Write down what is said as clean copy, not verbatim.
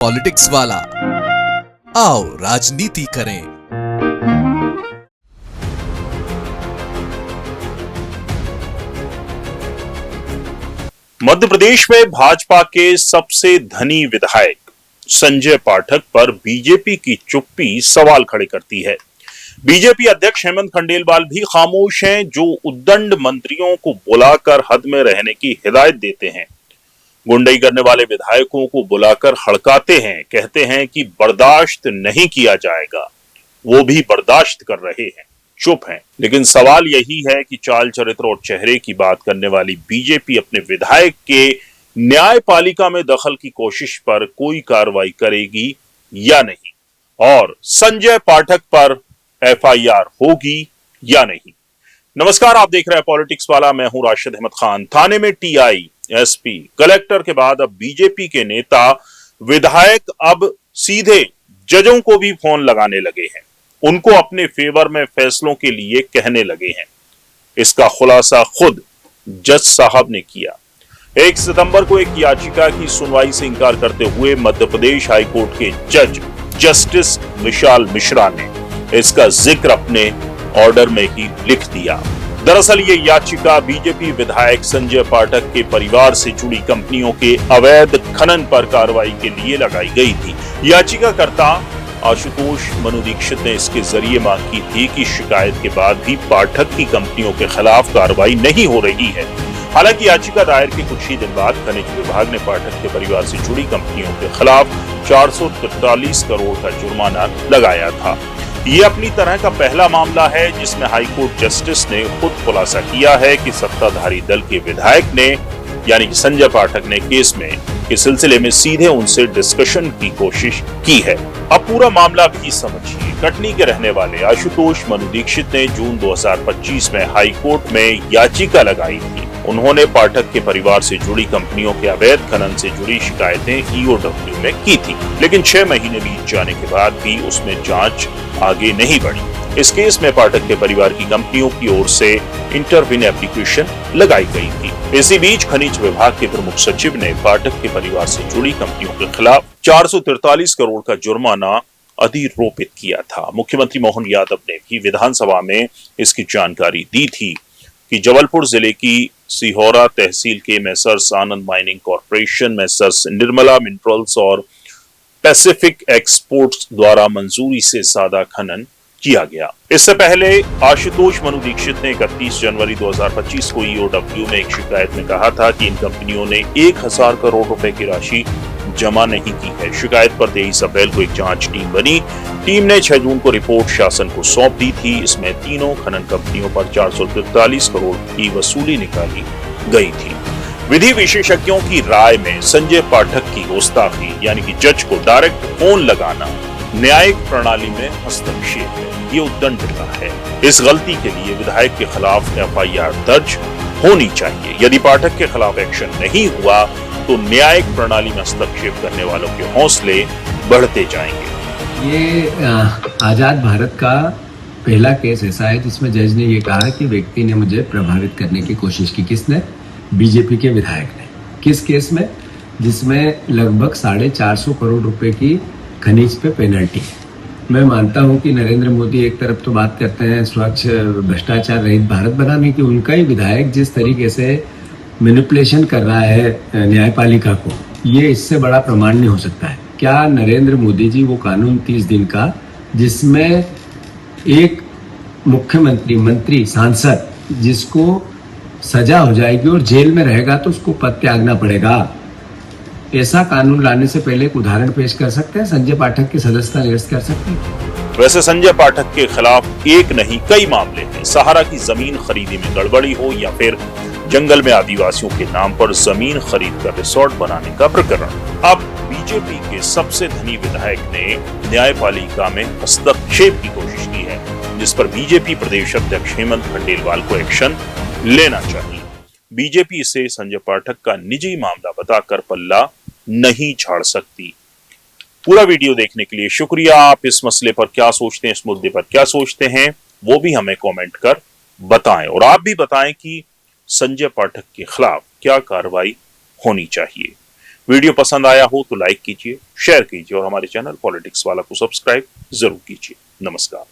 Politics वाला, आओ राजनीति करें। मध्य प्रदेश में भाजपा के सबसे धनी विधायक संजय पाठक पर बीजेपी की चुप्पी सवाल खड़े करती है। बीजेपी अध्यक्ष हेमंत खंडेलवाल भी खामोश हैं, जो उद्दंड मंत्रियों को बुलाकर हद में रहने की हिदायत देते हैं। गुंडई करने वाले विधायकों को बुलाकर हड़काते हैं, कहते हैं कि बर्दाश्त नहीं किया जाएगा। वो भी बर्दाश्त कर रहे हैं, चुप हैं। लेकिन सवाल यही है कि चाल चरित्र और चेहरे की बात करने वाली बीजेपी अपने विधायक के न्यायपालिका में दखल की कोशिश पर कोई कार्रवाई करेगी या नहीं, और संजय पाठक पर एफआईआर होगी या नहीं। नमस्कार, आप देख रहे हैं पॉलिटिक्स वाला। मैं हूं राशिद अहमद खान। थाने में टीआई, एसपी, कलेक्टर के बाद अब बीजेपी के नेता विधायक अब सीधे जजों को भी फोन लगाने लगे हैं, उनको अपने फेवर में फैसलों के लिए कहने लगे हैं। इसका खुलासा खुद जज साहब ने किया। 1 सितंबर को एक याचिका की सुनवाई से इंकार करते हुए मध्य प्रदेश हाईकोर्ट के जज जस्टिस विशाल मिश्रा ने इसका जिक्र अपने ऑर्डर में ही लिख दिया। दरअसल ये याचिका बीजेपी विधायक संजय पाठक के परिवार से जुड़ी कंपनियों के अवैध खनन पर कार्रवाई के लिए लगाई गई थी। याचिकाकर्ता आशुतोष मनु दीक्षित ने इसके जरिए मांग की थी कि शिकायत के बाद भी पाठक की कंपनियों के खिलाफ कार्रवाई नहीं हो रही है। हालांकि याचिका दायर के कुछ ही दिन बाद खनिज विभाग ने पाठक के परिवार से जुड़ी कंपनियों के खिलाफ 443 करोड़ का जुर्माना लगाया था। ये अपनी तरह का पहला मामला है जिसमें हाईकोर्ट जस्टिस ने खुद खुलासा किया है कि सत्ताधारी दल के विधायक ने, यानी कि संजय पाठक ने, केस में इस सिलसिले में सीधे उनसे डिस्कशन की कोशिश की है। अब पूरा मामला भी समझिए। कटनी के रहने वाले आशुतोष मनु दीक्षित ने जून 2025 में हाईकोर्ट में याचिका लगाई थी। उन्होंने पाठक के परिवार से जुड़ी कंपनियों के अवैध खनन से जुड़ी शिकायतें ईओडब्ल्यू में की थी, लेकिन 6 महीने बीत जाने के बाद भी उसमें जांच आगे नहीं बढ़ी। इस केस में पाठक के परिवार की कंपनियों की ओर से इंटरवीन एप्लीकेशन लगाई गई थी। इसी बीच खनिज विभाग के प्रमुख सचिव ने पाठक के परिवार से जुड़ी कंपनियों के खिलाफ 443 करोड़ का जुर्माना अधिरोपित किया था। मुख्यमंत्री मोहन यादव ने भी विधानसभा में इसकी जानकारी दी थी कि जबलपुर जिले की सिहोरा तहसील के messrs Anand mining corporation, messrs Nirmala minerals और पैसिफिक एक्सपोर्ट्स द्वारा मंजूरी से सादा खनन किया गया। इससे पहले आशुतोष मनु दीक्षित ने 31 जनवरी 2025 को ईओडब्ल्यू में एक शिकायत में कहा था कि इन कंपनियों ने 1000 करोड़ रुपए की राशि जमा नहीं की है। शिकायत पर 23 अप्रैल को एक जांच टीम बनी। टीम ने 6 जून को रिपोर्ट शासन को सौंप दी थी। इसमें तीनों खनन कंपनियों पर 443 करोड़ की वसूली निकाली गई थी। विधि विशेषज्ञों की राय में संजय पाठक की गुस्ताखी, यानी कि जज को डायरेक्ट फोन लगाना, न्यायिक प्रणाली में हस्तक्षेप है। ये उद्दंडता है। इस गलती के लिए विधायक के खिलाफ एफआईआर दर्ज होनी चाहिए। यदि पाठक के खिलाफ एक्शन नहीं हुआ तो न्यायिक प्रणाली में हस्तक्षेप करने वालों के हौसले बढ़ते जाएंगे। ये आजाद भारत का पहला केस ऐसा है जिसमें जज ने ये कहा कि व्यक्ति ने मुझे प्रभावित करने की कोशिश की। किसने? बीजेपी के विधायक ने। किस केस में? जिसमें लगभग 450 करोड़ रुपए की खनिज पे पेनल्टी है। मैं मानता हूं कि नरेंद्र मोदी एक तरफ तो बात करते हैं स्वच्छ भ्रष्टाचार रहित भारत बनाने की, उनका ही विधायक जिस तरीके से मैनिपुलेशन कर रहा है न्यायपालिका को, ये इससे बड़ा प्रमाण नहीं हो सकता है। क्या नरेंद्र मोदी जी वो कानून 30 दिन का, जिसमें एक मुख्यमंत्री, मंत्री, सांसद जिसको सजा हो जाएगी और जेल में रहेगा तो उसको पद त्यागना पड़ेगा, ऐसा कानून लाने से पहले एक उदाहरण पेश कर सकते हैं? संजय पाठक की सदस्यता निरस्त कर सकते हैं? वैसे संजय पाठक के खिलाफ एक नहीं कई मामले हैं। सहारा की जमीन खरीदी में गड़बड़ी हो या फिर जंगल में आदिवासियों के नाम पर जमीन खरीद कर रिसोर्ट बनाने का प्रकरण। अब बीजेपी के सबसे धनी विधायक ने न्यायपालिका में हस्तक्षेप की कोशिश की है, जिस पर बीजेपी प्रदेश अध्यक्ष हेमंत खंडेलवाल को एक्शन लेना चाहिए। बीजेपी इसे संजय पाठक का निजी मामला बताकर पल्ला नहीं झाड़ सकती। पूरा वीडियो देखने के लिए शुक्रिया। आप इस मसले पर क्या सोचते हैं, इस मुद्दे पर क्या सोचते हैं, वो भी हमें कमेंट कर बताएं। और आप भी बताएं कि संजय पाठक के खिलाफ क्या कार्रवाई होनी चाहिए। वीडियो पसंद आया हो तो लाइक कीजिए, शेयर कीजिए और हमारे चैनल पॉलिटिक्स वाला को सब्सक्राइब जरूर कीजिए। नमस्कार।